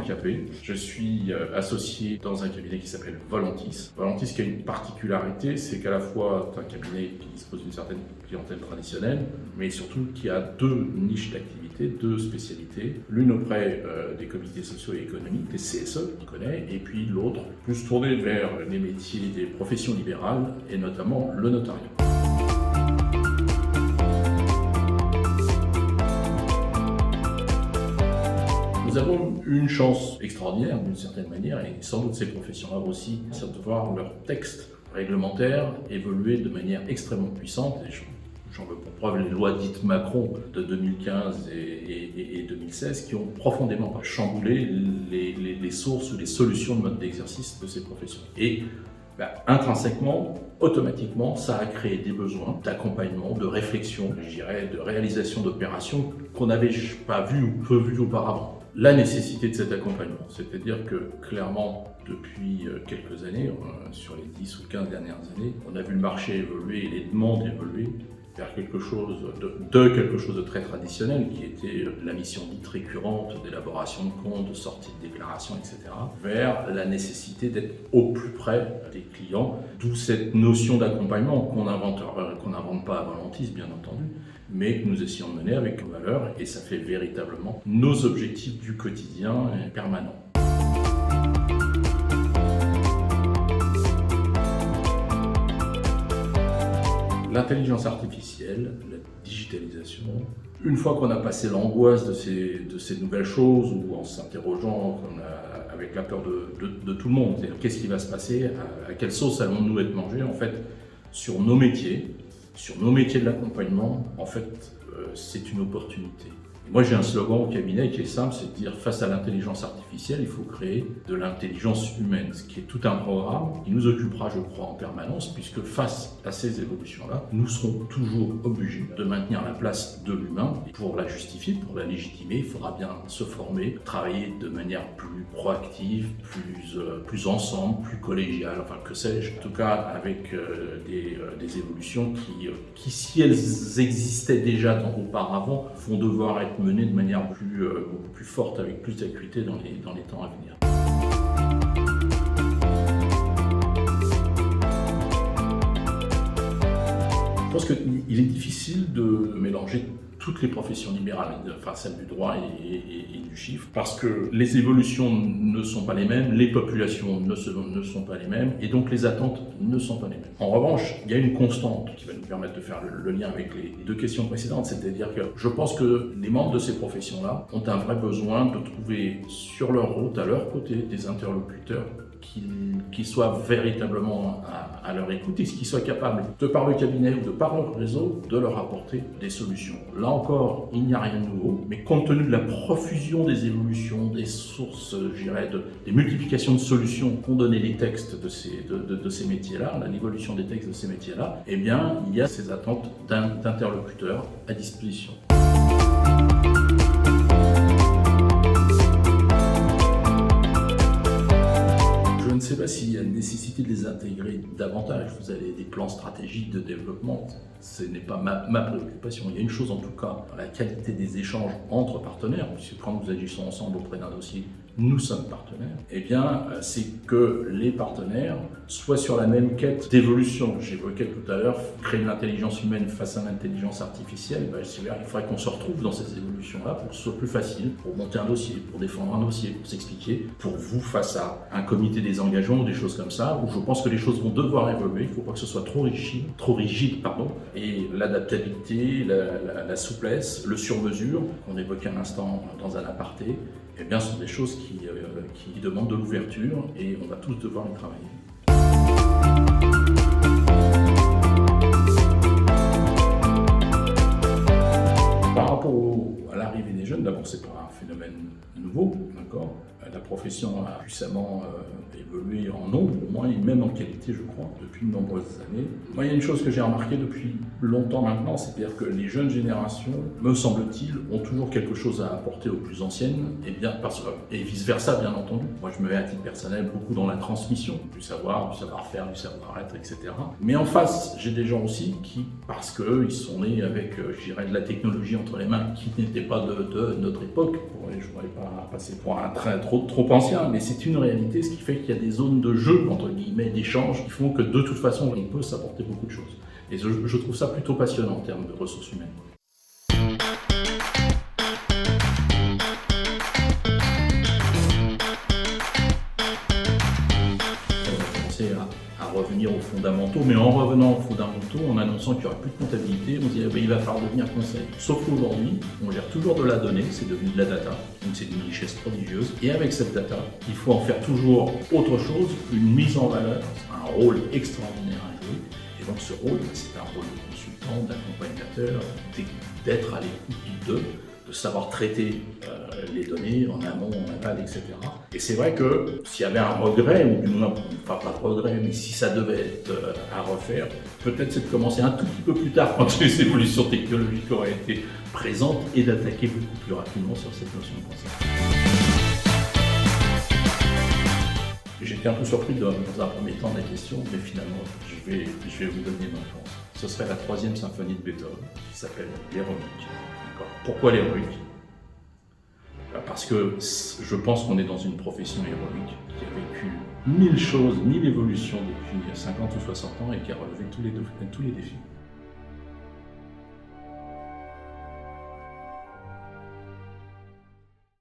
Capet. Je suis associé dans un cabinet qui s'appelle Volantis. Volantis qui a une particularité, c'est qu'à la fois c'est un cabinet qui dispose d'une certaine clientèle traditionnelle, mais surtout qui a deux niches d'activité, deux spécialités. L'une auprès des comités sociaux et économiques, des CSE, qu'on connaît, et puis l'autre plus tournée vers les métiers des professions libérales, et notamment le notariat. Nous avons une chance extraordinaire d'une certaine manière, et sans doute ces professions-là aussi, c'est de voir leur texte réglementaire évoluer de manière extrêmement puissante. Et j'en veux pour preuve les lois dites Macron de 2015 et 2016 qui ont profondément chamboulé les sources ou les solutions de mode d'exercice de ces professions. Et intrinsèquement, automatiquement, ça a créé des besoins d'accompagnement, de réflexion, je dirais, de réalisation d'opérations qu'on n'avait pas vues ou peu vues auparavant. La nécessité de cet accompagnement, c'est-à-dire que clairement, depuis quelques années, sur les 10 ou 15 dernières années, on a vu le marché évoluer et les demandes évoluer vers quelque chose de très traditionnel, qui était la mission dite récurrente d'élaboration de comptes, de sortie de déclaration, etc., vers la nécessité d'être au plus près des clients, d'où cette notion d'accompagnement qu'on n'invente pas à Volantis, bien entendu, mais que nous essayons de mener avec nos valeurs, et ça fait véritablement nos objectifs du quotidien permanents. L'intelligence artificielle, la digitalisation, une fois qu'on a passé l'angoisse de ces nouvelles choses, ou en s'interrogeant avec la peur de tout le monde, c'est-à-dire qu'est-ce qui va se passer, à quelle sauce allons-nous être mangés, en fait, sur nos métiers de l'accompagnement, en fait, c'est une opportunité. Moi, j'ai un slogan au cabinet qui est simple, c'est de dire face à l'intelligence artificielle, il faut créer de l'intelligence humaine, ce qui est tout un programme qui nous occupera, je crois, en permanence, puisque face à ces évolutions-là, nous serons toujours obligés de maintenir la place de l'humain. Et pour la justifier, pour la légitimer, il faudra bien se former, travailler de manière plus proactive, plus ensemble, plus collégiale, enfin que sais-je. En tout cas, avec des évolutions qui, si elles existaient déjà auparavant, vont devoir être menées de manière beaucoup plus forte, avec plus d'acuité dans les temps à venir. Je pense qu'il est difficile de mélanger toutes les professions libérales, enfin celles du droit et du chiffre, parce que les évolutions ne sont pas les mêmes, les populations ne sont pas les mêmes, et donc les attentes ne sont pas les mêmes. En revanche, il y a une constante qui va nous permettre de faire le lien avec les deux questions précédentes, c'est-à-dire que je pense que les membres de ces professions-là ont un vrai besoin de trouver sur leur route, à leur côté, des interlocuteurs qui soient véritablement à leur écoute et qui soient capables, de par le cabinet ou de par leur réseau, de leur apporter des solutions. Là encore, il n'y a rien de nouveau, mais compte tenu de la profusion des évolutions, des sources, je dirais, des multiplications de solutions qu'ont donné les textes de ces métiers-là, l'évolution des textes de ces métiers-là, eh bien, il y a ces attentes d'interlocuteurs à disposition. Je ne sais pas s'il y a nécessité de les intégrer davantage. Vous avez des plans stratégiques de développement, ce n'est pas ma préoccupation. Il y a une chose en tout cas, la qualité des échanges entre partenaires, puisque quand nous agissons ensemble auprès d'un dossier, nous sommes partenaires, eh bien, c'est que les partenaires soient sur la même quête d'évolution. J'évoquais tout à l'heure, créer une intelligence humaine face à l'intelligence artificielle, il faudrait qu'on se retrouve dans ces évolutions-là pour que ce soit plus facile, pour monter un dossier, pour défendre un dossier, pour s'expliquer, pour vous face à un comité des engagements ou des choses comme ça, où je pense que les choses vont devoir évoluer, il ne faut pas que ce soit trop rigide, et l'adaptabilité, la souplesse, le sur-mesure, qu'on évoquait un instant dans un aparté, eh bien, ce sont des choses qui demandent de l'ouverture et on va tous devoir y travailler. Par rapport à l'arrivée des jeunes, d'abord, c'est pas un phénomène nouveau, d'accord ? La profession a puissamment évolué en nombre, au moins, et même en qualité, je crois, depuis de nombreuses années. Moi, il y a une chose que j'ai remarquée depuis longtemps maintenant, c'est-à-dire que les jeunes générations, me semble-t-il, ont toujours quelque chose à apporter aux plus anciennes, et vice-versa, bien entendu. Moi, je me mets à titre personnel beaucoup dans la transmission du savoir, du savoir-faire, du savoir-être, etc. Mais en face, j'ai des gens aussi qui, parce qu'ils sont nés avec, je dirais, de la technologie entre les mains, qui n'était pas de notre époque, je ne pourrais pas passer pour un train trop ancien, mais c'est une réalité, ce qui fait qu'il y a des zones de jeu, entre guillemets, d'échange, qui font que de toute façon, il peut s'apporter beaucoup de choses. Et je trouve ça plutôt passionnant en termes de ressources humaines. À revenir aux fondamentaux, mais en revenant aux fondamentaux, en annonçant qu'il n'y aura plus de comptabilité, on se dit il va falloir devenir conseil. Sauf qu'aujourd'hui, on gère toujours de la donnée, c'est devenu de la data, donc c'est une richesse prodigieuse. Et avec cette data, il faut en faire toujours autre chose, une mise en valeur, un rôle extraordinaire à jouer. Et donc ce rôle, c'est un rôle de consultant, d'accompagnateur, d'être à l'écoute d'eux, de savoir traiter les données en amont, en aval, etc. Et c'est vrai que s'il y avait un regret, ou du moins, pas de regret, mais si ça devait être à refaire, peut-être c'est de commencer un tout petit peu plus tard quand les évolutions technologiques auraient été présentes et d'attaquer beaucoup plus rapidement sur cette notion de concept. J'étais un peu surpris dans un premier temps de la question, mais finalement, je vais vous donner ma réponse. Ce serait la 3e symphonie de Beethoven, qui s'appelle l'Héroïque. Pourquoi l'héroïque ? Parce que je pense qu'on est dans une profession héroïque qui a vécu 1000 choses, 1000 évolutions depuis 50 ou 60 ans et qui a relevé tous les défis.